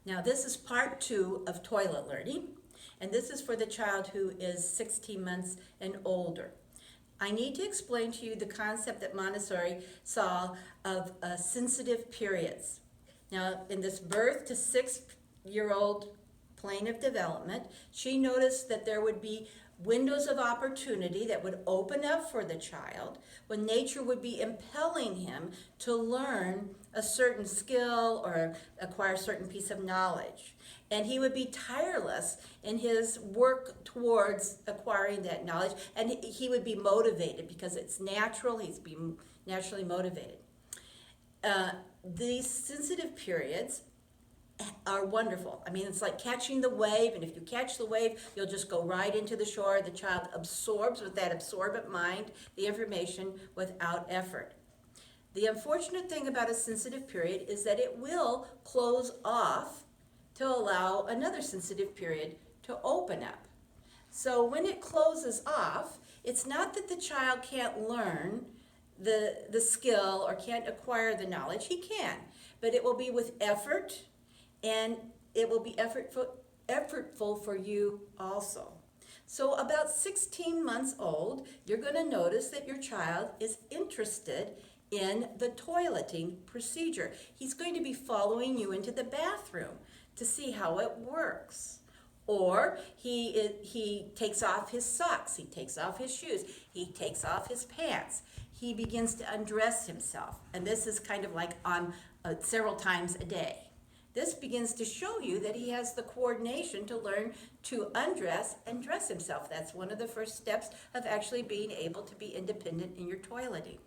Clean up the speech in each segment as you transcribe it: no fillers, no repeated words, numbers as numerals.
Now, this is part 2 of toilet learning, and this is for the child who is 16 months and older. I need to explain to you the concept that Montessori saw of sensitive periods. Now, in this birth to 6-year-old plane of development, she noticed that there would be windows of opportunity that would open up for the child when nature would be impelling him to learn a certain skill or acquire a certain piece of knowledge. And he would be tireless in his work towards acquiring that knowledge, and he would be motivated because it's natural, he's being naturally motivated. These sensitive periods are wonderful. I mean, it's like catching the wave, and if you catch the wave, you'll just go right into the shore. The child absorbs with that absorbent mind the information without effort. The unfortunate thing about a sensitive period is that it will close off to allow another sensitive period to open up. So when it closes off, it's not that the child can't learn the skill or can't acquire the knowledge. He can, but it will be with effort, and it will be effortful for you also. So about 16 months old, you're going to notice that your child is interested in the toileting procedure. He's going to be following you into the bathroom to see how it works. Or he takes off his socks, he takes off his shoes, he takes off his pants. He begins to undress himself. And this is kind of like on several times a day. This begins to show you that he has the coordination to learn to undress and dress himself. That's one of the first steps of actually being able to be independent in your toileting.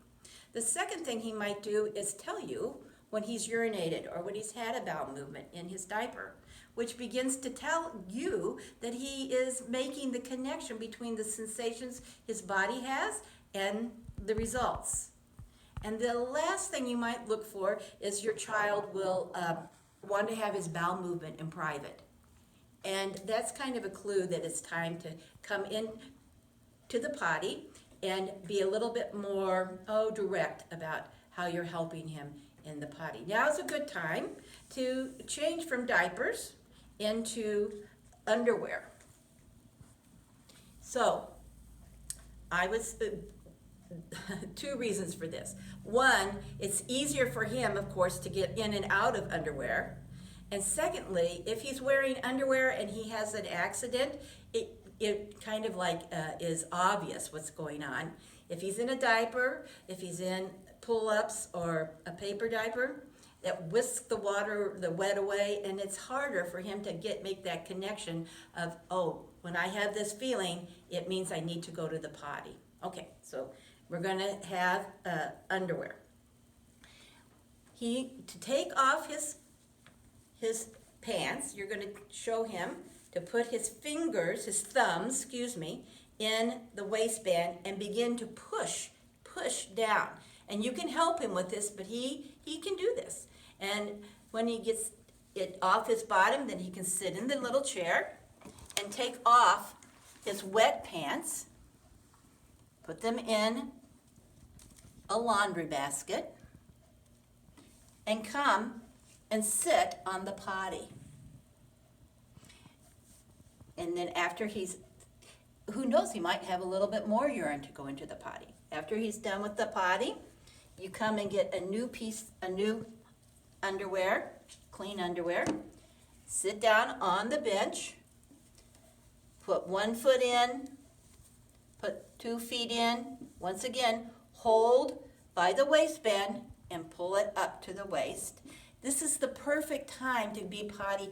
The second thing he might do is tell you when he's urinated or when he's had a bowel movement in his diaper, which begins to tell you that he is making the connection between the sensations his body has and the results. And the last thing you might look for is your child will want to have his bowel movement in private. And that's kind of a clue that it's time to come in to the potty and be a little bit more direct about how you're helping him in the potty. Now is a good time to change from diapers into underwear. So I was two reasons for this. One, it's easier for him, of course, to get in and out of underwear. And secondly, if he's wearing underwear and he has an accident, it kind of like is obvious what's going on. If he's in a diaper, if he's in pull-ups or a paper diaper, that whisks the wet away, and it's harder for him to make that connection of, oh, when I have this feeling, it means I need to go to the potty. Okay, so we're going to have underwear. To take off his pants, you're going to show him to put his thumbs, in the waistband and begin to push down. And you can help him with this, but he can do this. And when he gets it off his bottom, then he can sit in the little chair and take off his wet pants, put them in a laundry basket, and come and sit on the potty. And then after who knows, he might have a little bit more urine to go into the potty. After he's done with the potty, you come and get a new underwear, clean underwear, sit down on the bench, put 1 foot in, put 2 feet in, once again, hold by the waistband and pull it up to the waist. This is the perfect time to be potty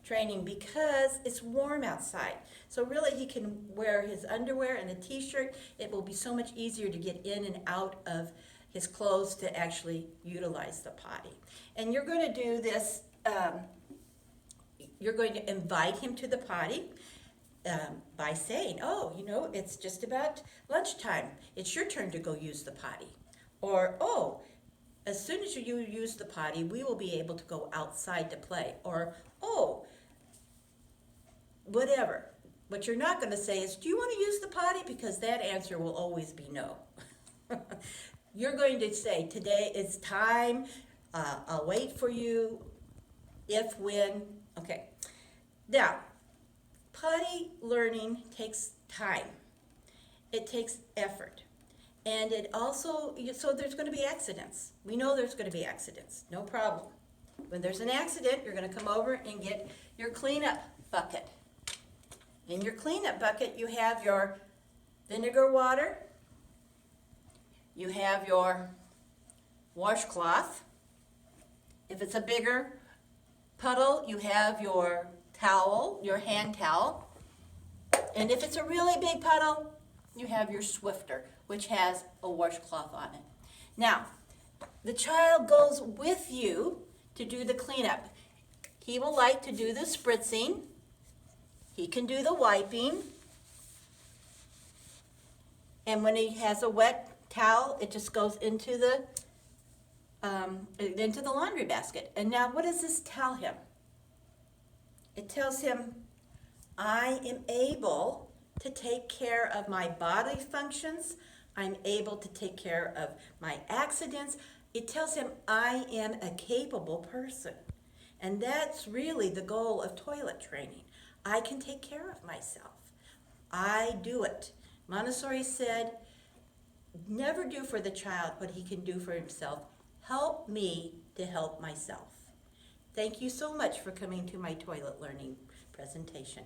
training because it's warm outside. So really he can wear his underwear and a t-shirt. It will be so much easier to get in and out of his clothes to actually utilize the potty. And you're going to do this, you're going to invite him to the potty by saying, oh, it's just about lunchtime. It's your turn to go use the potty. Or, oh, as soon as you use the potty, we will be able to go outside to play. Or, oh, whatever. What you're not going to say is, do you want to use the potty? Because that answer will always be no. You're going to say, today it's time, I'll wait for you, when Okay. Now, potty learning takes time. It takes effort. And it also, so there's going to be accidents. We know there's going to be accidents, no problem. When there's an accident, you're going to come over and get your cleanup bucket. In your cleanup bucket, you have your vinegar water, you have your washcloth. If it's a bigger puddle, you have your towel, your hand towel. And if it's a really big puddle, you have your Swiffer, which has a washcloth on it. Now, the child goes with you to do the cleanup. He will like to do the spritzing. He can do the wiping. And when he has a wet towel, it just goes into the laundry basket. And now what does this tell him? It tells him, I am able to take care of my bodily functions. I'm able to take care of my accidents. It tells him I am a capable person. And that's really the goal of toilet training. I can take care of myself. I do it. Montessori said, never do for the child what he can do for himself. Help me to help myself. Thank you so much for coming to my toilet learning presentation.